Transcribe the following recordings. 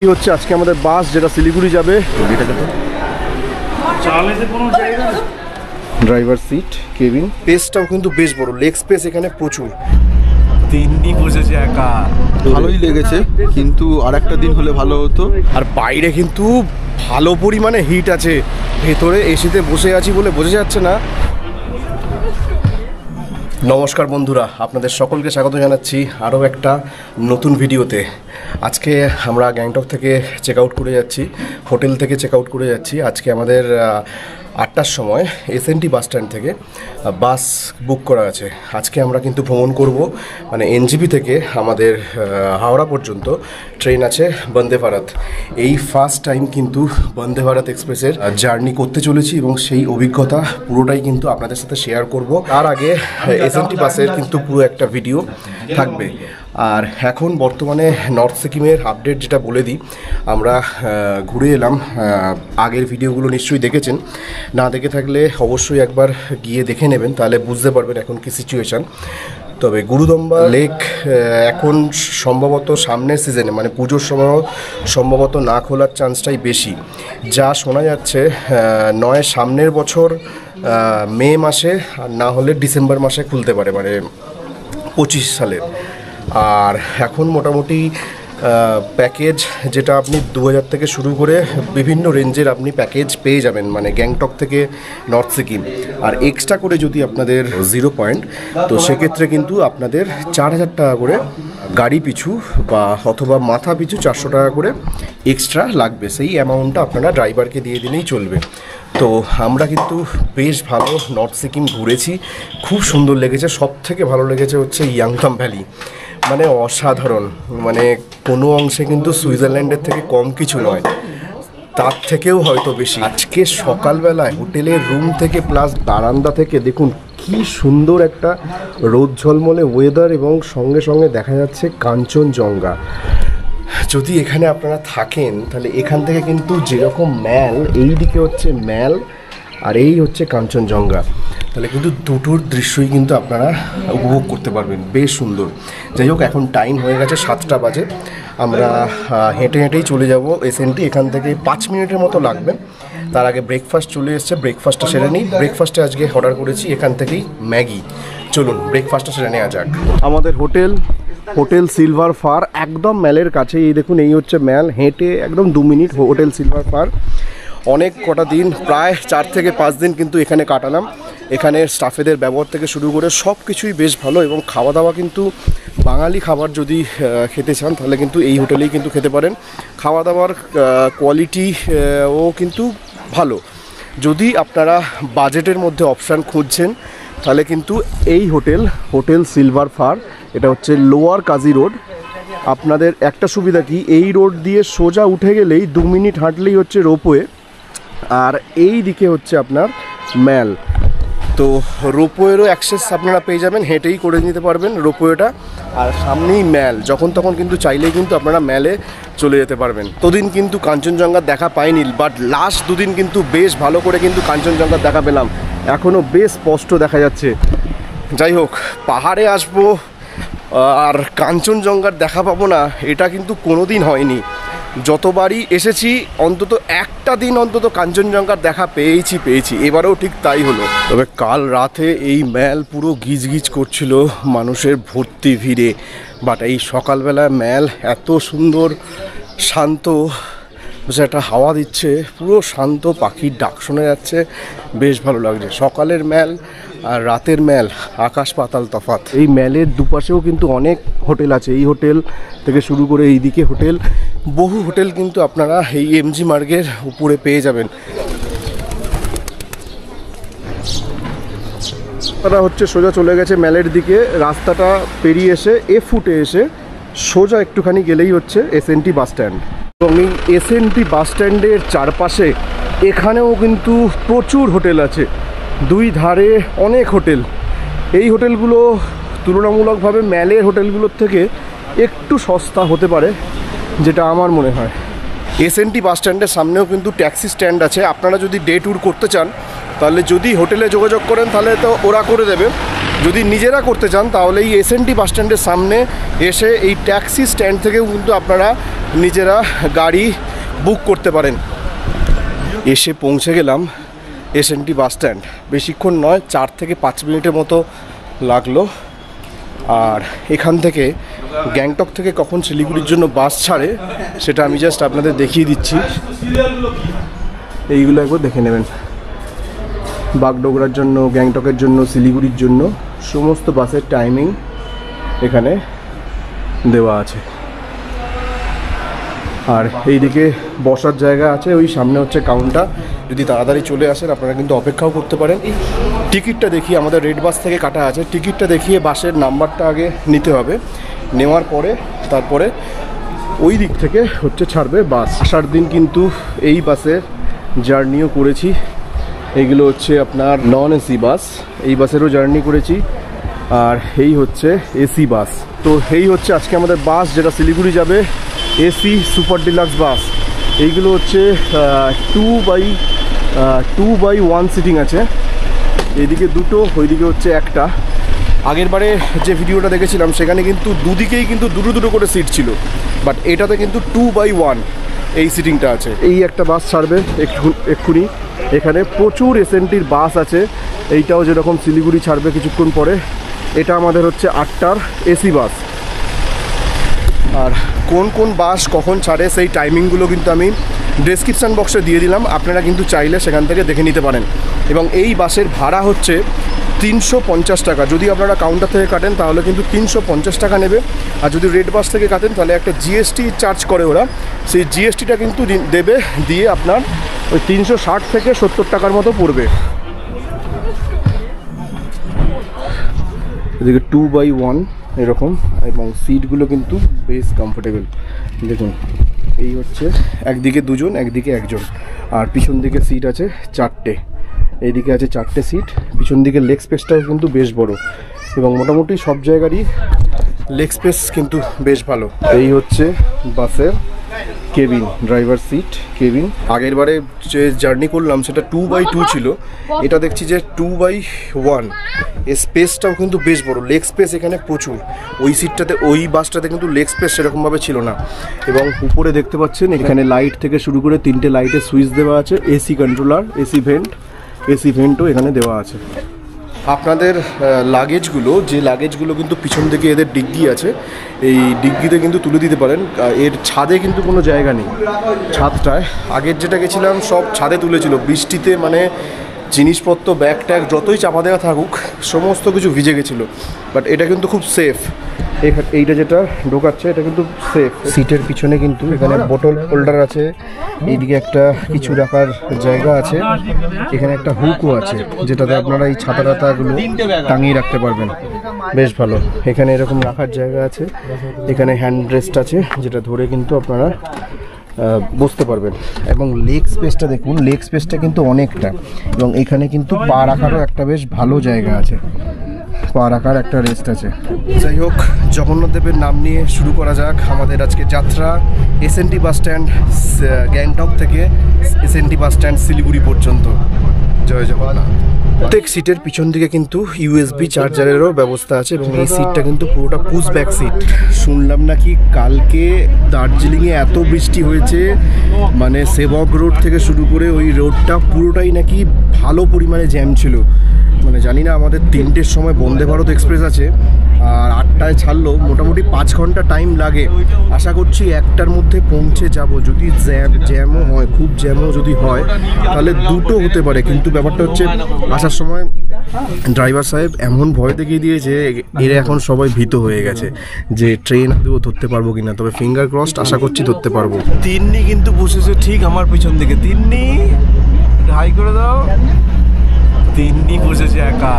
কি হচ্ছে আজকে আমাদের বাস যেটা শিলিগুড়ি যাবে, ড্রাইভার সিট, কেবিন, স্পেসটাও কিন্তু বেশ বড়, লেগ স্পেস এখানে প্রচুর। দিনই বসেছে একা, ভালোই লেগেছে, কিন্তু আর একটা দিন হলে ভালো হতো। আর বাইরে কিন্তু ভালো পরিমাণে হিট আছে, ভেতরে এসিতে বসে আছি বলে বোঝা যাচ্ছে না। নমস্কার বন্ধুরা, আপনাদের সকলকে স্বাগত জানাচ্ছি আরও একটা নতুন ভিডিওতে। আজকে আমরা গ্যাংটক থেকে চেক আউট করে যাচ্ছি, হোটেল থেকে চেক আউট করে যাচ্ছি। আজকে আমাদের 8টার সময় এসএনটি বাস স্ট্যান্ড থেকে বাস বুক করা আছে। আজকে আমরা কিন্তু ভ্রমণ করব, মানে এনজিপি থেকে আমাদের হাওড়া পর্যন্ত ট্রেন আছে বন্দে ভারত। এই ফার্স্ট টাইম কিন্তু বন্দে ভারত এক্সপ্রেসের জার্নি করতে চলেছি এবং সেই অভিজ্ঞতা পুরোটাই কিন্তু আপনাদের সাথে শেয়ার করব। তার আগে এসএনটি বাসের কিন্তু পুরো একটা ভিডিও থাকবে। আর এখন বর্তমানে নর্থ সিকিমের আপডেট যেটা বলে দিই, আমরা ঘুরে এলাম। আগের ভিডিওগুলো নিশ্চয়ই দেখেছেন, না দেখে থাকলে অবশ্যই একবার গিয়ে দেখে নেবেন, তাহলে বুঝতে পারবেন এখন কি সিচুয়েশান। তবে গুরুদম্বা লেক এখন সম্ভবত সামনের সিজনে, মানে পুজোর সময় সম্ভবত না খোলার চান্সটাই বেশি। যা শোনা যাচ্ছে নয় সামনের বছর মে মাসে, আর না হলে ডিসেম্বর মাসে খুলতে পারে, মানে 25 সালের। আর এখন মোটামুটি প্যাকেজ যেটা আপনি 2000 থেকে শুরু করে বিভিন্ন রেঞ্জের আপনি প্যাকেজ পেয়ে যাবেন, মানে গ্যাংটক থেকে নর্থ সিকিম। আর এক্সট্রা করে যদি আপনাদের 0 পয়েন্ট, তো সেক্ষেত্রে কিন্তু আপনাদের 4000 টাকা করে গাড়ি পিছু বা অথবা মাথা পিছু 400 টাকা করে এক্সট্রা লাগবে। সেই অ্যামাউন্টটা আপনারা ড্রাইভারকে দিয়ে দিলেই চলবে। তো আমরা কিন্তু বেশ ভালো নর্থ সিকিম ঘুরেছি, খুব সুন্দর লেগেছে। সব থেকে ভালো লেগেছে হচ্ছে ইয়াংথাম ভ্যালি, মানে অসাধারণ, মানে কোনো অংশে কিন্তু সুইজারল্যান্ডের থেকে কম কিছু নয়, তার থেকেও হয়তো বেশি। আজকে সকালবেলায় হোটেলের রুম থেকে প্লাস বারান্দা থেকে দেখুন কি সুন্দর একটা রোদ ঝলমলে ওয়েদার, এবং সঙ্গে সঙ্গে দেখা যাচ্ছে কাঞ্চনজঙ্ঘা। যদি এখানে আপনারা থাকেন তাহলে এখান থেকে কিন্তু যেরকম ম্যাল, এই দিকে হচ্ছে ম্যাল আর এই হচ্ছে কাঞ্চনজঙ্ঘা, তাহলে কিন্তু দুটোর দৃশ্যই কিন্তু আপনারা উপভোগ করতে পারবেন, বেশ সুন্দর। যাই হোক, এখন টাইম হয়ে গেছে 7টা বাজে। আমরা হেঁটে হেঁটেই চলে যাব এসএনটি, এখান থেকে 5 মিনিটের মতো লাগবে। তার আগে ব্রেকফাস্ট চলে এসছে, ব্রেকফাস্টটা সেরে নিই। ব্রেকফাস্টে আজকে অর্ডার করেছি এখান থেকেই ম্যাগি। চলুন ব্রেকফাস্টটা সেরে নেওয়া যাক। আমাদের হোটেল সিলভার ফার একদম ম্যালের কাছে। এই দেখুন, এই হচ্ছে ম্যাল, হেঁটে একদম 2 মিনিট হোটেল সিলভার ফার। অনেক কটা দিন, প্রায় 4 থেকে 5 দিন কিন্তু এখানে কাটালাম। এখানের স্টাফেদের ব্যবহার থেকে শুরু করে সব কিছুই বেশ ভালো, এবং খাওয়া দাওয়া কিন্তু বাঙালি খাবার যদি খেতে চান তাহলে কিন্তু এই হোটেলেই কিন্তু খেতে পারেন। খাওয়া দাওয়ার কোয়ালিটি ও কিন্তু ভালো। যদি আপনারা বাজেটের মধ্যে অপশান খুঁজছেন তাহলে কিন্তু এই হোটেল সিলভার ফার, এটা হচ্ছে লোয়ার কাজী রোড। আপনাদের একটা সুবিধা কি, এই রোড দিয়ে সোজা উঠে গেলেই 2 মিনিট হাঁটলেই হচ্ছে রোপওয়ে, আর এই দিকে হচ্ছে আপনার ম্যাল। তো রোপওয়েরও অ্যাক্সেস আপনারা পেয়ে যাবেন, হেঁটেই করে নিতে পারবেন রোপওয়েটা। আর সামনেই ম্যাল, যখন তখন কিন্তু চাইলেই কিন্তু আপনারা ম্যালে চলে যেতে পারবেন। তোদিন কিন্তু কাঞ্চনজঙ্ঘার দেখা পাইনি, বাট লাস্ট 2 দিন কিন্তু বেশ ভালো করে কিন্তু কাঞ্চনজঙ্ঘার দেখা পেলাম, এখনও বেশ স্পষ্ট দেখা যাচ্ছে। যাই হোক, পাহাড়ে আসবো আর কাঞ্চনজঙ্ঘার দেখা পাবো না, এটা কিন্তু কোনো দিন হয়নি। যতবারই এসেছি অন্তত একটা দিন অন্তত কাঞ্চনজঙ্ঘার দেখা পেয়েছি, এবারেও ঠিক তাই হলো। তবে কাল রাতে এই ম্যাল পুরো গিজগিজ করছিল মানুষের ভর্তি ভিড়ে, বাট এই সকালবেলা ম্যাল এত সুন্দর শান্ত, যে একটা হাওয়া দিচ্ছে, পুরো শান্ত, পাখির ডাক শোনা যাচ্ছে, বেশ ভালো লাগছে। সকালের ম্যাল আর রাতের ম্যাল আকাশ পাতাল তফাৎ। এই ম্যালের দুপাশেও কিন্তু অনেক হোটেল আছে, এই হোটেল থেকে শুরু করে এই দিকে হোটেল, বহু হোটেল কিন্তু আপনারা এই এমজি মার্গের উপরে পেয়ে যাবেন। তারা হচ্ছে সোজা চলে গেছে ম্যালের দিকে, রাস্তাটা পেরিয়ে এসে ফুটে এসে সোজা একটুখানি গেলেই হচ্ছে এসএনটি বাস স্ট্যান্ড। এবং এই এসএনটি বাস স্ট্যান্ডের চারপাশে এখানেও কিন্তু প্রচুর হোটেল আছে, 2 ধারে অনেক হোটেল। এই হোটেলগুলো তুলনামূলকভাবে ম্যালের হোটেলগুলোর থেকে একটু সস্তা হতে পারে, যেটা আমার মনে হয়। এসএনটি বাস স্ট্যান্ডের সামনেও কিন্তু ট্যাক্সি স্ট্যান্ড আছে। আপনারা যদি ডে ট্যুর করতে চান তাহলে যদি হোটেলে যোগাযোগ করেন তাহলে তো ওরা করে দেবে, যদি নিজেরা করতে চান তাহলে এই এসএনটি বাস স্ট্যান্ডের সামনে এসে এই ট্যাক্সি স্ট্যান্ড থেকেও কিন্তু আপনারা নিজেরা গাড়ি বুক করতে পারেন। এসে পৌঁছে গেলাম এসএনটি বাস স্ট্যান্ড। বেশিক্ষণ নয়, 4 থেকে 5 মিনিটের মতো লাগলো। আর এখান থেকে গ্যাংটক থেকে কখন শিলিগুড়ির জন্য বাস ছাড়ে সেটা আমি জাস্ট আপনাদের দেখিয়ে দিচ্ছি। এইগুলো একবার দেখে নেবেন। বাগডোগরার জন্য, গ্যাংটকের জন্য, শিলিগুড়ির জন্য সমস্ত বাসের টাইমিং এখানে দেওয়া আছে। আর এইদিকে বসার জায়গা আছে, ওই সামনে হচ্ছে কাউন্টার। যদি তাড়াতাড়ি চলে আসেন আপনারা কিন্তু অপেক্ষাও করতে পারেন। টিকিটটা দেখিয়ে, আমাদের রেড বাস থেকে কাটা আছে, টিকিটটা দেখিয়ে বাসের নাম্বারটা আগে নিতে হবে। নেওয়ার পরে তারপরে ওই দিক থেকে হচ্ছে ছাড়বে বাস। আসার দিন কিন্তু এই বাসের জার্নিও করেছি। এইগুলো হচ্ছে আপনার নন এসি বাস, এই বাসেরও জার্নি করেছি। আর এই হচ্ছে এসি বাস। তো এই হচ্ছে আজকে আমাদের বাস, যেটা শিলিগুড়ি যাবে, এসি সুপার ডিলাক্স বাস। এইগুলো হচ্ছে 2x1 সিটিং আছে। এইদিকে দুটো, ওইদিকে হচ্ছে একটা। আগের বারে যে ভিডিওটা দেখেছিলাম সেখানে কিন্তু দুদিকেই কিন্তু দুটো দুটো করে সিট ছিল, বাট এটাতে কিন্তু 2x1 এই সিটিংটা আছে। এই একটা বাস ছাড়বে এক্ষুনি। এখানে প্রচুর এসএনটির বাস আছে। এইটাও যেরকম শিলিগুড়ি ছাড়বে কিছুক্ষণ পরে। এটা আমাদের হচ্ছে 8টার এসি বাস। আর কোন কোন বাস কখন ছাড়ে সেই টাইমিংগুলো কিন্তু আমি ডেসক্রিপশান বক্সে দিয়ে দিলাম, আপনারা কিন্তু চাইলে সেখান থেকে দেখে নিতে পারেন। এবং এই বাসের ভাড়া হচ্ছে 350 টাকা। যদি আপনারা কাউন্টার থেকে কাটেন তাহলে কিন্তু 350 টাকা নেবে। আর যদি রেড বাস থেকে কাটেন তাহলে একটা জিএসটি চার্জ করে ওরা, সেই জিএসটিটা কিন্তু দেবে, দিয়ে আপনার ওই 360 থেকে 70 টাকার মতো পড়বে। এদিকে 2x1 এরকম, এবং সিটগুলো কিন্তু বেশ কমফোর্টেবল। দেখুন, এই হচ্ছে একদিকে দুজন, একদিকে একজন। আর পিছন দিকে সিট আছে 4টে। এইদিকে আছে 4টে সিট। পিছন দিকে লেগ স্পেসটাও কিন্তু বেশ বড়, এবং মোটামুটি সব জায়গারই লেগ স্পেস কিন্তু বেশ ভালো। এই হচ্ছে বাসের কেবিন, ড্রাইভার সিট কেবিন। আগের বারে যে জার্নি করলাম সেটা 2x2 ছিল, এটা দেখছি যে 2x1। এই স্পেসটাও কিন্তু বেশ বড়, লেগ স্পেস এখানে প্রচুর। ওই সিটটাতে, ওই বাসটাতে কিন্তু লেগ স্পেস সেরকমভাবে ছিল না। এবং উপরে দেখতে পাচ্ছেন এখানে লাইট থেকে শুরু করে 3টে লাইটের সুইচ দেওয়া আছে। এসি কন্ট্রোলার, এসি ভেন্টও এখানে দেওয়া আছে। আপনাদের লাগেজগুলো, যে লাগেজগুলো কিন্তু পিছন দিকে এদের ডিগ্গি আছে, এই ডিগ্গিতে কিন্তু তুলে দিতে পারেন। এর ছাদে কিন্তু কোনো জায়গা নেই। ছাদটায় আগের যেটা গেছিলাম সব ছাদে তুলেছিল, বৃষ্টিতে মানে জিনিসপত্র, ব্যাগ ট্যাগ যতই চাপা দেওয়া থাকুক সমস্ত কিছু ভিজে গেছিলো। বাট এটা কিন্তু খুব সেফ। এইটা যেটা ঢোকাচ্ছে এটা কিন্তু সেফ। সিটের পিছনে কিন্তু এখানে বোতল হোল্ডার আছে, এইদিকে একটা কিছু রাখার জায়গা আছে, এখানে একটা হুকও আছে যেটাতে আপনারা এই ছাতা টাতাগুলো টাঙিয়ে রাখতে পারবেন। বেশ ভালো। এখানে এরকম রাখার জায়গা আছে, এখানে হ্যান্ড রেস্ট আছে যেটা ধরে কিন্তু আপনারা বসতে পারবেন। এবং লেগ স্পেসটা দেখুন, লেগ স্পেসটা কিন্তু অনেকটা, এবং এখানে কিন্তু পা রাখারও একটা বেশ ভালো জায়গা আছে, পা রাখার একটা রেস্ট আছে। যাই হোক, জগন্নাথ দেবের নাম নিয়ে শুরু করা যাক আমাদের আজকে যাত্রা এসএনটি বাস স্ট্যান্ড, গ্যাংটক থেকে এসএনটি বাস স্ট্যান্ড শিলিগুড়ি পর্যন্ত। জয় জগন্নাথ। প্রত্যেক সিটের পিছন দিকে কিন্তু ইউএসবি চার্জারেরও ব্যবস্থা আছে, এবং এই সিটটা কিন্তু পুরোটা পুশ ব্যাক সিট। শুনলাম নাকি কালকে দার্জিলিংয়ে এত বৃষ্টি হয়েছে, মানে সেবক রোড থেকে শুরু করে ওই রোডটা পুরোটাই নাকি ভালো পরিমাণে জ্যাম ছিল। মানে জানি না, আমাদের 3টের সময় বন্দে ভারত এক্সপ্রেস আছে, আর 8টায় ছাড়লো, মোটামুটি 5 ঘন্টা টাইম লাগে। আশা করছি 1টার মধ্যে পৌঁছে যাব। যদি জ্যামও হয়, খুব জ্যামও যদি হয় তাহলে 2টো হতে পারে। কিন্তু ব্যাপারটা হচ্ছে আসার সময় ড্রাইভার সাহেব এমন ভয় দেখিয়ে দিয়েছে, এরা এখন সবাই ভীত হয়ে গেছে যে ট্রেন আদৌ ধরতে পারবো কিনা। তবে ফিঙ্গার ক্রসড, আশা করছি ধরতে পারবো। তিন্নি কিন্তু বসেছে ঠিক আমার পিছন দিকে। তিন্নি হাই করে দাও। তিন্নি বসেছে একা।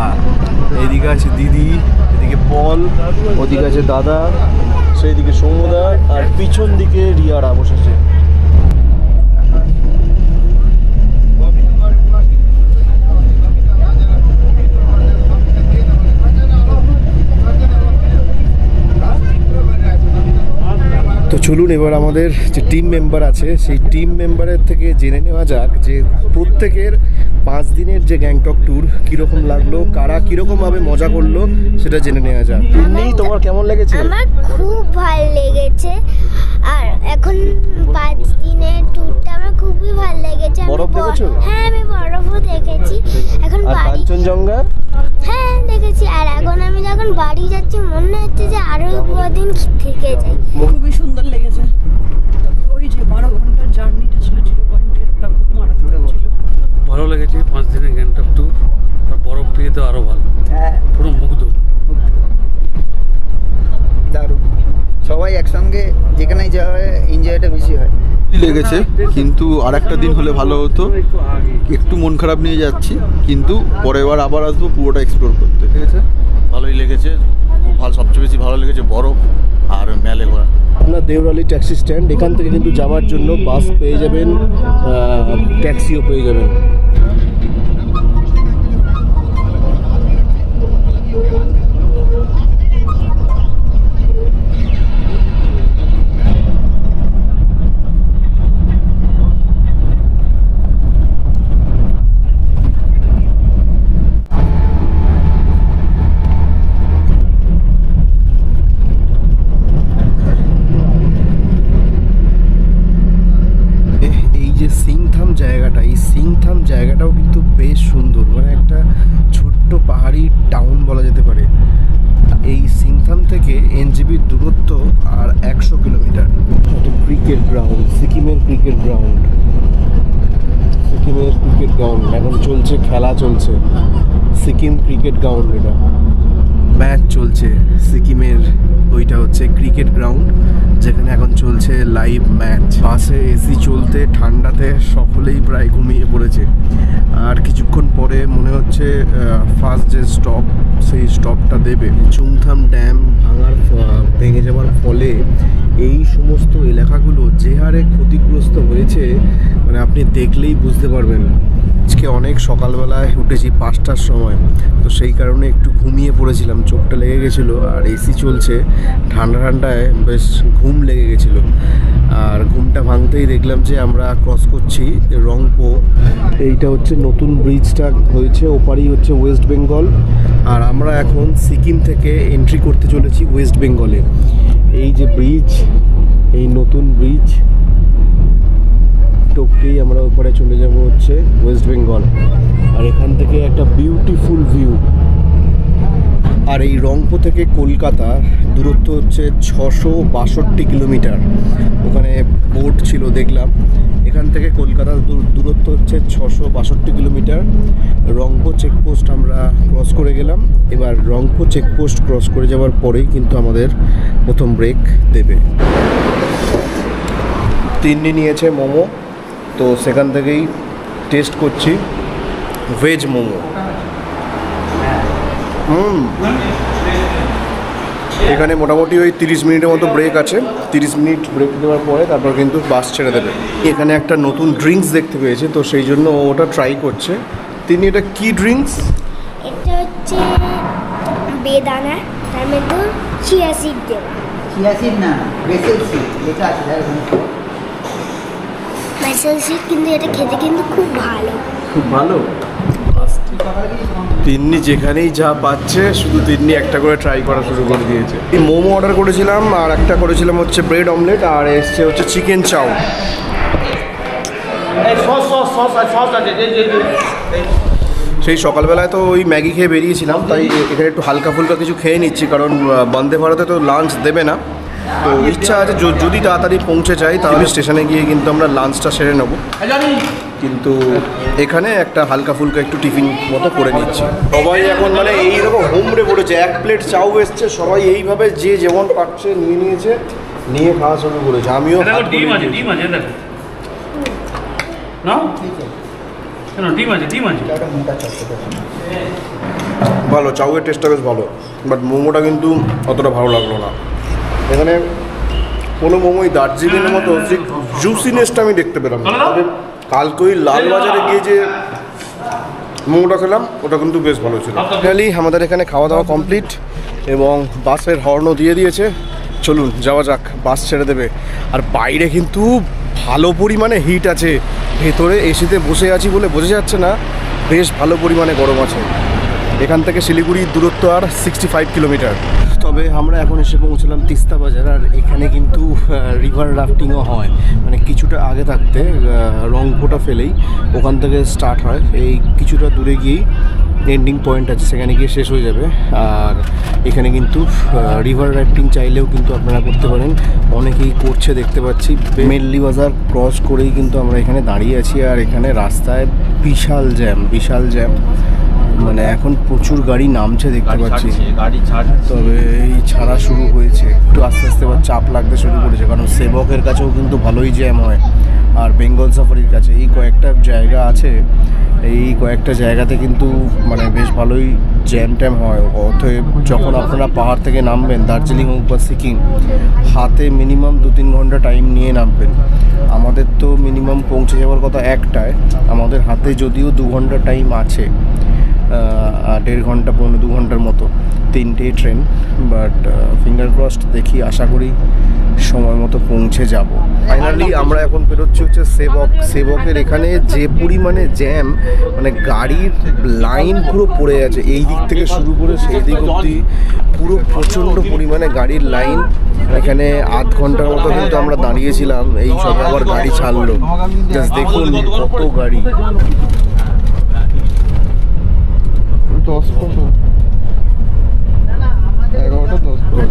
এইদিকে আছে দিদি, এদিকে পল, ওদিকে আছে দাদা, সেই দিকে সৌমদা, আর পিছন দিকে রিয়ারা বসেছে। তো চলুন এবার আমাদের যে টিম মেম্বার আছে সেই টিম মেম্বারের থেকে জেনে নেওয়া যাক যে প্রত্যেকের 5 দিনের যে গ্যাংটক ট্যুর কীরকম লাগলো, কারা কীরকমভাবে মজা করলো সেটা জেনে নেওয়া যাক। তোমার কেমন লেগেছে? আমার খুব ভালো লেগেছে। আর এখন 5 দিনের ট্যুরটা আমার খুবই ভালো লেগেছে। বরফ দেখেছো? হ্যাঁ, আমি বরফও দেখেছি। এখন আর বাড়ি কাঞ্চনজঙ্ঘা? হ্যাঁ দেখেছি। আর এখন আমি যখন বাড়ি যাচ্ছি মনে হচ্ছে যে আরো কদিন থেকে যাই। খুবই সুন্দর লেগেছে। ওই যে 12 ঘন্টার জার্নিটা ছিল 0 পয়েন্টের, ওটা খুব মারাত্মক ছিল। ভালো লেগেছে 5 দিনের গ্যাংটক ট্যুর। আর বরফ পেয়ে তো আরো ভালো, পুরো মুগ্ধ। দারুণ, সবাই একসঙ্গে যেখানেই যাওয়া হয় এনজয়টা বেশি হয়। লেগেছে, কিন্তু আর একটা দিন হলে ভালো হতো। একটু মন খারাপ নিয়ে যাচ্ছি, কিন্তু পরের বার আবার আসবো পুরোটা এক্সপ্লোর করতে। ঠিক আছে, ভালোই লেগেছে, খুব ভালো। সবচেয়ে বেশি ভালো লেগেছে বরফ আর মেলে ঘোরা। আপনার দেওরালি ট্যাক্সি স্ট্যান্ড, এখান থেকে কিন্তু যাওয়ার জন্য বাস পেয়ে যাবেন, ট্যাক্সিও পেয়ে যাবেন। সিংথাম জায়গাটাও কিন্তু বেশ সুন্দর, মানে একটা ছোট্ট পাহাড়ি টাউন বলা যেতে পারে। এই সিংথাম থেকে এনজেপির দূরত্ব আর 100 কিলোমিটার। একটা ক্রিকেট গ্রাউন্ড, সিকিমের ক্রিকেট গ্রাউন্ড, এখন চলছে, খেলা চলছে, সিকিম ক্রিকেট গ্রাউন্ড। এটা ম্যাচ চলছে সিকিমের, ওইটা হচ্ছে ক্রিকেট গ্রাউন্ড যেখানে এখন চলছে লাইভ ম্যাচ। বাসে এসি চলতে ঠান্ডাতে সকলেই প্রায় ঘুমিয়ে পড়েছে। আর কিছুক্ষণ পরে মনে হচ্ছে ফার্স্ট যে স্টপ, সেই স্টপটা দেবে। চুংথাম ড্যাম ভেঙে যাওয়ার ফলে এই সমস্ত এলাকাগুলো যে হারে ক্ষতিগ্রস্ত হয়েছে, মানে আপনি দেখলেই বুঝতে পারবেন। আজকে অনেক সকালবেলায় উঠেছি 5টার সময়, তো সেই কারণে একটু ঘুমিয়ে পড়েছিলাম, চোখটা লেগে গেছিলো। আর এসি চলছে, ঠান্ডায় বেশ ঘুম লেগে গেছিলো। আর ঘুমটা ভাঙতেই দেখলাম যে আমরা ক্রস করছি রংপো। এইটা হচ্ছে নতুন ব্রিজটা হয়েছে, ওপারেই হচ্ছে ওয়েস্ট বেঙ্গল। আর আমরা এখন সিকিম থেকে এন্ট্রি করতে চলেছি ওয়েস্ট বেঙ্গলে। এই যে ব্রিজ, এই নতুন ব্রিজ টপকেই আমরা ওপরে চলে যাব হচ্ছে ওয়েস্ট বেঙ্গল। আর এখান থেকে একটা বিউটিফুল ভিউ। আর এই রংপো থেকে কলকাতা দূরত্ব হচ্ছে 662 কিলোমিটার। ওখানে বোট ছিল দেখলাম। এখান থেকে কলকাতার দূরত্ব হচ্ছে 662 কিলোমিটার। রংপো চেকপোস্ট আমরা ক্রস করে গেলাম। এবার রংপো চেকপোস্ট ক্রস করে যাওয়ার পরেই কিন্তু আমাদের প্রথম ব্রেক দেবে। তিন্নি নিয়েছে মোমো, তো সেখান থেকেই টেস্ট করছি ভেজ মোমো। এখানে মোটামুটি ওই 30 মিনিটের মতো ব্রেক আছে। 30 মিনিট ব্রেক দেওয়ার পরে তারপর কিন্তু বাস ছেড়ে দেবে। এখানে একটা নতুন ড্রিঙ্কস দেখতে পেয়েছে, তো সেই জন্য ওটা ট্রাই করছে। তিনি এটা কি ড্রিঙ্কস? এটা হচ্ছে বেদানা, তার মধ্যে চিয়া সিড দেওয়া। চিয়া সিড না, বেসেল সিড লেখা আছে। বেসেল সিড, কিন্তু এটা খেতে কিন্তু খুব ভালো। খুব ভালো। তিন্নি যেখানেই যা পাচ্ছে শুধু তিন্নি একটা করে ট্রাই করা শুরু করে দিয়েছে। এই মোমো অর্ডার করেছিলাম, আর একটা করেছিলাম হচ্ছে ব্রেড অমলেট, আর এসছে হচ্ছে চিকেন চাউ। সেই সকালবেলায় তো ওই ম্যাগি খেয়ে বেরিয়েছিলাম, তাই এখানে একটু হালকা ফুলকা কিছু খেয়ে নিচ্ছি, কারণ বন্দে ভারতে তো লাঞ্চ দেবে না। তো ইচ্ছা আছে যদি তাড়াতাড়ি পৌঁছে যাই তাহলে স্টেশনে গিয়ে কিন্তু আমরা লাঞ্চটা সেরে নেবো। কিন্তু এখানে একটা হালকা ফুলকা একটু টিফিন মতো করে নিচ্ছি। সবাই এখন মানে এইরকম হোমড়ে পড়েছে। 1 প্লেট চাউ এসছে, সবাই এইভাবে যে যেমন পাচ্ছে নিয়ে নিয়েছে, নিয়ে খাওয়া শুরু করেছে। আমিও ডিম আছে দেখো না, ডিম আছে। ভালো, চাউয়ের টেস্টটা বেশ ভালো, বাট মোমোটা কিন্তু অতটা ভালো লাগলো না। এখানে কোনো মোমোই দার্জিলিংয়ের মতো জুসিনেসটা আমি দেখতে পেলাম না। কালকে ওই লালবাজারে গিয়ে যে মোমোটা খেলাম ওটা কিন্তু বেশ ভালো ছিল। ফাইনালি আমাদের এখানে খাওয়া দাওয়া কমপ্লিট এবং বাসের হর্নও দিয়ে দিয়েছে। চলুন যাওয়া যাক, বাস ছেড়ে দেবে। আর বাইরে কিন্তু ভালো পরিমাণে হিট আছে, ভেতরে এসিতে বসে আছি বলে বোঝা যাচ্ছে না, বেশ ভালো পরিমাণে গরম আছে। এখান থেকে শিলিগুড়ির দূরত্ব আর 65 কিলোমিটার। তবে আমরা এখন এসে পৌঁছলাম তিস্তা বাজার। আর এখানে কিন্তু রিভার রাফটিংও হয়, মানে কিছুটা আগে থাকতে রংপুটা ফেলেই ওখান থেকে স্টার্ট হয়, এই কিছুটা দূরে গিয়েই এন্ডিং পয়েন্ট আছে, সেখানে গিয়ে শেষ হয়ে যাবে। আর এখানে কিন্তু রিভার রাফটিং চাইলেও কিন্তু আপনারা করতে পারেন, অনেকেই করছে দেখতে পাচ্ছি। মেল্লি বাজার ক্রস করেই কিন্তু আমরা এখানে দাঁড়িয়ে আছি। আর এখানে রাস্তায় বিশাল জ্যাম, মানে এখন প্রচুর গাড়ি নামছে দেখতে পাচ্ছি, তবে এই ছাড়া শুরু হয়েছে, একটু আস্তে আস্তে এবার চাপ লাগতে শুরু করেছে, কারণ সেবকের কাছেও কিন্তু ভালোই জ্যাম হয়। আর বেঙ্গল সাফারির কাছে এই কয়েকটা জায়গা আছে, এই কয়েকটা জায়গাতে কিন্তু মানে বেশ ভালোই জ্যাম হয়। অতএব যখন আপনারা পাহাড় থেকে নামবেন, দার্জিলিং হোক বা সিকিম, হাতে মিনিমাম 2-3 ঘন্টা টাইম নিয়ে নামবেন। আমাদের তো মিনিমাম পৌঁছে যাওয়ার কথা 1টায়, আমাদের হাতে যদিও 2 ঘন্টা টাইম আছে, 1.5 ঘন্টা 2 ঘন্টার মতো, 3টে ট্রেন। বাট ফিঙ্গার ক্রসড, দেখি, আশা করি সময় মতো পৌঁছে যাব। ফাইনালি আমরা এখন বেরোচ্ছি হচ্ছে সেবকের এখানে যে পরিমাণে জ্যাম, মানে গাড়ির লাইন পুরো পড়ে আছে, এই দিক থেকে শুরু করে সেই দিক অবধি পুরো প্রচণ্ড পরিমাণে গাড়ির লাইন। এখানে আধ ঘন্টার মতো কিন্তু আমরা দাঁড়িয়েছিলাম, এই সব আবার গাড়ি ছাড়লো। জাস্ট দেখুন কত গাড়ি।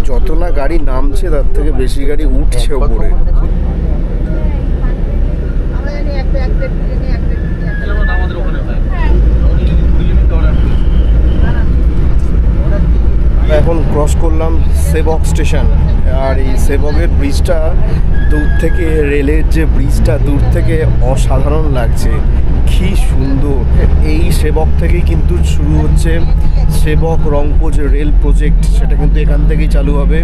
যত না গাড়ি নামছে তার থেকে বেশি গাড়ি উঠছে ওপরে। এখন ক্রস করলাম সেবক স্টেশন। আর এই সেবকের ব্রিজটা দূর থেকে, রেলের যে ব্রিজটা দূর থেকে অসাধারণ লাগছে, কি সুন্দর। এই সেবক থেকেই কিন্তু শুরু হচ্ছে সেবক রংপুর যে রেল প্রজেক্ট, সেটা কিন্তু এখান থেকেই চালু হবে।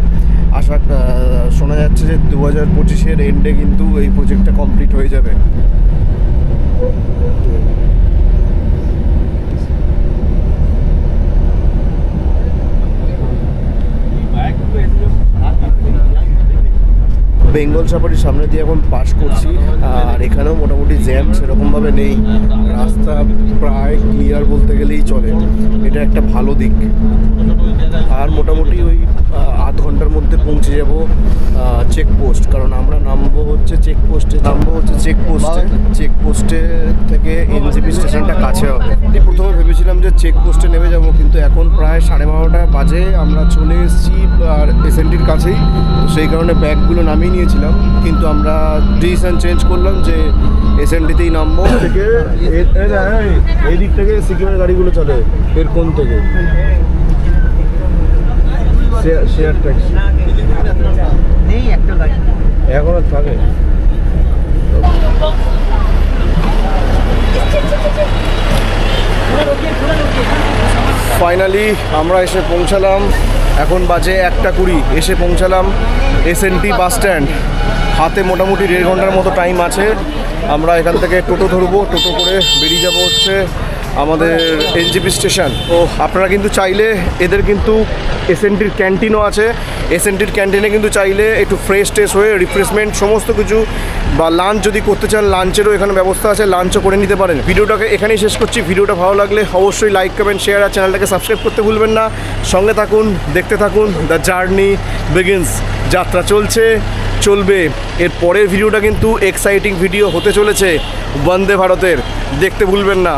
শোনা যাচ্ছে যে 2025-এর এন্ডে কিন্তু এই প্রজেক্টটা কমপ্লিট হয়ে যাবে। বেঙ্গল সাফারির সামনে দিয়ে এখন পাস করছি। আর এখানেও মোটামুটি জ্যাম সেরকমভাবে নেই, রাস্তা প্রায় ক্লিয়ার বলতে গেলেই চলে, এটা একটা ভালো দিক। আর মোটামুটি ওই আধ ঘন্টার মধ্যে পৌঁছে যাব চেকপোস্ট, কারণ আমরা নামবো হচ্ছে চেকপোস্টে থেকে এনজেপি স্টেশনটা কাছে হবে। প্রথমে ভেবেছিলাম যে চেকপোস্টে নেমে যাব, কিন্তু এখন প্রায় 12:30 বাজে, আমরা চলে এসেছি আর এসএনটির কাছেই, তো সেই কারণে ব্যাগগুলো নামিয়ে নিয়েছিলাম। কিন্তু আমরা ডিসিশন চেঞ্জ করলাম যে এসএনটিতেই নামবো। থেকে এই দিক থেকে সিকিমের গাড়িগুলো চলে, এর কোন থেকে শেয়ার ট্যাক্সি নেই, একটা গাড়ি এখনো থাকে। ফাইনালি আমরা এসে পৌঁছালাম, এখন বাজে 1:20, এসে পৌঁছালাম এসএনটি বাস স্ট্যান্ড। হাতে মোটামুটি 1.5 ঘন্টার মতো টাইম আছে। আমরা এখান থেকে টোটো ধরবো, টোটো করে বেরিয়ে যাব হচ্ছে আমাদের এনজেপি স্টেশন। তো আপনারা কিন্তু চাইলে, এদের কিন্তু এসএনটির ক্যান্টিনও আছে, এসএনটির ক্যান্টিনে কিন্তু চাইলে একটু ফ্রেশ ট্রেশ হয়ে রিফ্রেশমেন্ট সমস্ত কিছু, বা লাঞ্চ যদি করতে চান লাঞ্চেরও এখানে ব্যবস্থা আছে, লাঞ্চও করে নিতে পারেন। ভিডিওটাকে এখানেই শেষ করছি। ভিডিওটা ভালো লাগলে অবশ্যই লাইক, কমেন্ট, শেয়ার আর চ্যানেলটাকে সাবস্ক্রাইব করতে ভুলবেন না। সঙ্গে থাকুন, দেখতে থাকুন, দ্য জার্নি বিগিনস। যাত্রা চলবে। এর পরের ভিডিওটা কিন্তু এক্সাইটিং ভিডিও হতে চলেছে বন্দে ভারতের, দেখতে ভুলবেন না।